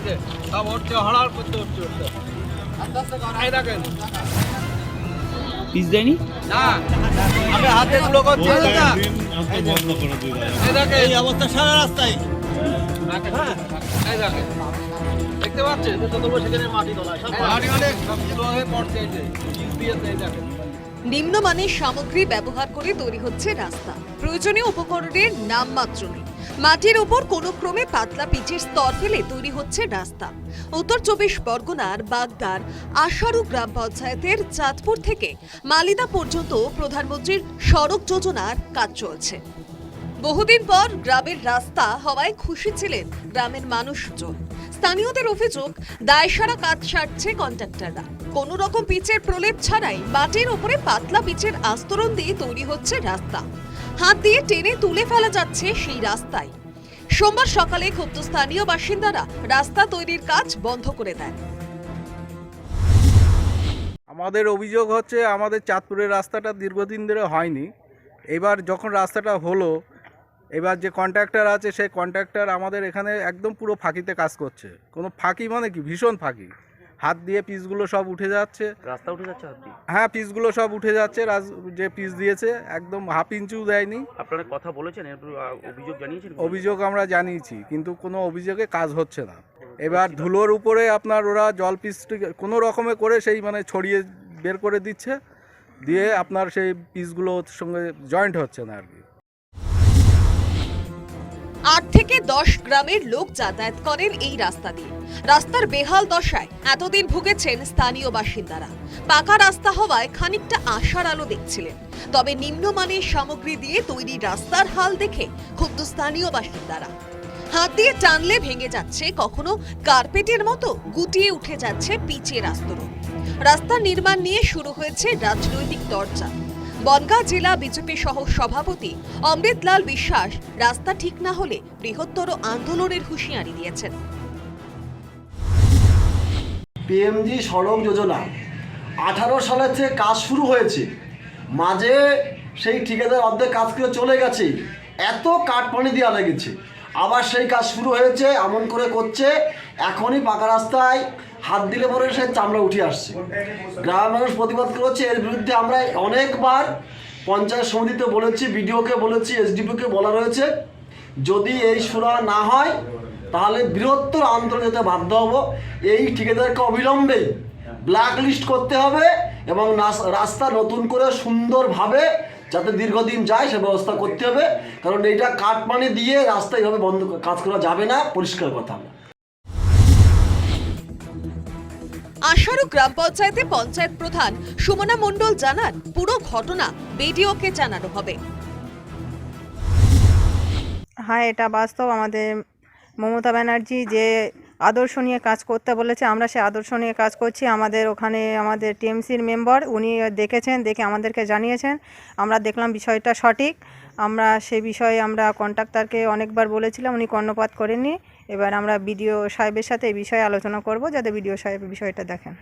যে সব হচ্ছে হড়াড় করতে হচ্ছে এই দেখেন পিস দেয়নি না আমি হাতে গুলো করছি এই দেখেন এই অবস্থা সারা রাস্তায়। এই দেখেন দেখতে পাচ্ছেন সেখানে মাটি তোলায় সব মাটি অনেক সব হয়ে পড়ছে এই যে পিস দিয়েছে এই দেখেন। নিম্নমানের সামগ্রী ব্যবহার করে তৈরি হচ্ছে রাস্তা। প্রয়োজনীয় উপকরণের নামমাত্র নেই। মাটির উপর কোনো ক্রমে পাতলা পিচের স্তর ফেলে তৈরি হচ্ছে রাস্তা। উত্তর 24 পরগনার বাগদার আশারু গ্রাম পঞ্চায়েতের চাঁদপুর থেকে মালিদা পর্যন্ত প্রধানমন্ত্রীর সড়ক যোজনার কাজ চলছে। বহুদিন পর গ্রামের রাস্তা হওয়ায় খুশি ছিলেন গ্রামের মানুষজন। স্থানীয়দের অভিযোগ, দায়সারা কাজ সারছে কন্ট্রাক্টররা। কোনো রকম পিচের প্রলেপ ছাড়াই মাটির উপরে পাতলা পিচের আস্তরণ দিয়ে তৈরি হচ্ছে রাস্তা। হাত দিয়ে টেনে তুলে ফেলা যাচ্ছে সেই রাস্তায়। সোমবার সকালে ক্ষুব্ধ স্থানীয় বাসিন্দারা রাস্তা তৈরির কাজ বন্ধ করে দেন। আমাদের অভিযোগ হচ্ছে আমাদের চাঁদপুরের রাস্তাটা দীর্ঘদিন ধরে হয়নি। এবার যখন রাস্তাটা হলো, এবার যে কন্ট্রাক্টর আছে সেই কন্ট্রাক্টর আমাদের এখানে একদম পুরো ফাঁকিতে কাজ করছে। কোনো ফাঁকি মানে কি, ভীষণ ফাঁকি। হাত দিয়ে পিসগুলো সব উঠে যাচ্ছে, রাস্তা উঠে যাচ্ছে হাত দিয়ে। হ্যাঁ পিসগুলো সব উঠে যাচ্ছে, যে পিস দিয়েছে একদম হাফ ইঞ্চিও দেয়নি। আপনারা কথা বলেছেন, অভিযোগ জানিয়েছেন? অভিযোগ আমরা জানিয়েছি, কিন্তু কোনো অভিযোগে কাজ হচ্ছে না। এবার ধুলোর উপরে আপনার ওরা জল পিস কোনো রকমে করে সেই মানে ছড়িয়ে বের করে দিচ্ছে, দিয়ে আপনার সেই পিসগুলোর সঙ্গে জয়েন্ট হচ্ছে না আর কি। 8 থেকে 10 গ্রামের লোক যাতায়াত করেন এই রাস্তা দিয়ে। রাস্তার বেহাল দশায় এতদিন ভুগেছেন স্থানীয় বাসিন্দারা। পাকা রাস্তা হওয়ায় খানিকটা আশার আলো দেখছিলেন, তবে নিম্নমানের সামগ্রী দিয়ে তৈরি রাস্তার হাল দেখে ক্ষুব্ধ স্থানীয় বাসিন্দারা। হাত দিয়ে টানলে ভেঙে যাচ্ছে, কখনো কার্পেটের মতো গুটিয়ে উঠে যাচ্ছে পিচের আস্তরণ। রাস্তার নির্মাণ নিয়ে শুরু হয়েছে রাজনৈতিক চর্চা। বনগাঁ জেলা বিজেপি সহ সভাপতি অমৃতলাল বিশ্বাস রাস্তা ঠিক না হলে বৃহত্তর আন্দোলনের হুঁশিয়ারি দিয়েছেন। পিএমজি সড়ক যোজনা 18 সালের থেকে কাজ শুরু হয়েছে, মাঝে সেই ঠিকাদার অর্ধেক কাজ করে চলে গেছে, এত কাঠপানি দেওয়া লেগেছে, আবার সেই কাজ শুরু হয়েছে, এমন করে করছে এখনই পাকা রাস্তায় হাত দিলে পরে সে চামড়া উঠে আসছে। গ্রামের মানুষ প্রতিবাদ করেছে, এর বিরুদ্ধে আমরা অনেকবার পঞ্চায়েত সমিতিতে বলেছি, বিডিওকে বলেছি, এসডিপিওকে বলা রয়েছে। যদি এই সুরা না হয় তাহলে বৃহত্তর আন্দোলন যেতে বাধ্য হব। এই ঠিকাদারকে অবিলম্বে ব্ল্যাক লিস্ট করতে হবে এবং রাস্তা নতুন করে সুন্দরভাবে যাতে দীর্ঘদিন যায় সে ব্যবস্থা করতে হবে, কারণ এইটা কাঠপানি দিয়ে রাস্তা এইভাবে বন্ধ কাজ করা যাবে না, পরিষ্কার কথা। আশারু গ্রাম পঞ্চায়েতে পঞ্চায়েত প্রধান সুমনা মণ্ডল জানান, পুরো ঘটনা বিডিওকে জানানো হবে। হ্যাঁ, এটা বাস্তব। আমাদের মমতা ব্যানার্জি যে আদর্শ নিয়ে কাজ করতে বলেছে, আমরা সে আদর্শ নিয়ে কাজ করছি। আমাদের ওখানে আমাদের টিএমসির মেম্বার উনি দেখেছেন, দেখে আমাদেরকে জানিয়েছেন। আমরা দেখলাম বিষয়টা সঠিক। আমরা সে বিষয়ে আমরা কন্ট্রাক্টরকে অনেকবার বলেছিলাম, উনি কর্ণপাত করেননি। এবার আমরা বিডিও সাহেবের সাথে এই বিষয়ে আলোচনা করব, যাতে বিডিও সাহেব বিষয়টা দেখেন।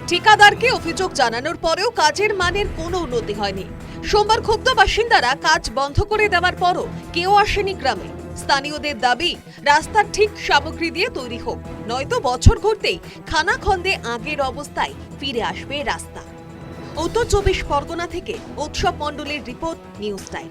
ঠিকাদারকে অভিযোগ জানানোর পরেও কাজের মানের কোনো উন্নতি হয়নি। সোমবার ক্ষুব্ধ বাসিন্দারা কাজ বন্ধ করে দেওয়ার পরও কেউ আসেনি গ্রামে। স্থানীয়দের দাবি, রাস্তার ঠিক সামগ্রী দিয়ে তৈরি হোক, নয়তো বছর ঘুরতেই খানাখন্দে আগের অবস্থায় ফিরে আসবে রাস্তা। উত্তর 24 পরগনা থেকে উৎসব মণ্ডলের রিপোর্ট, নিউজ টাইম।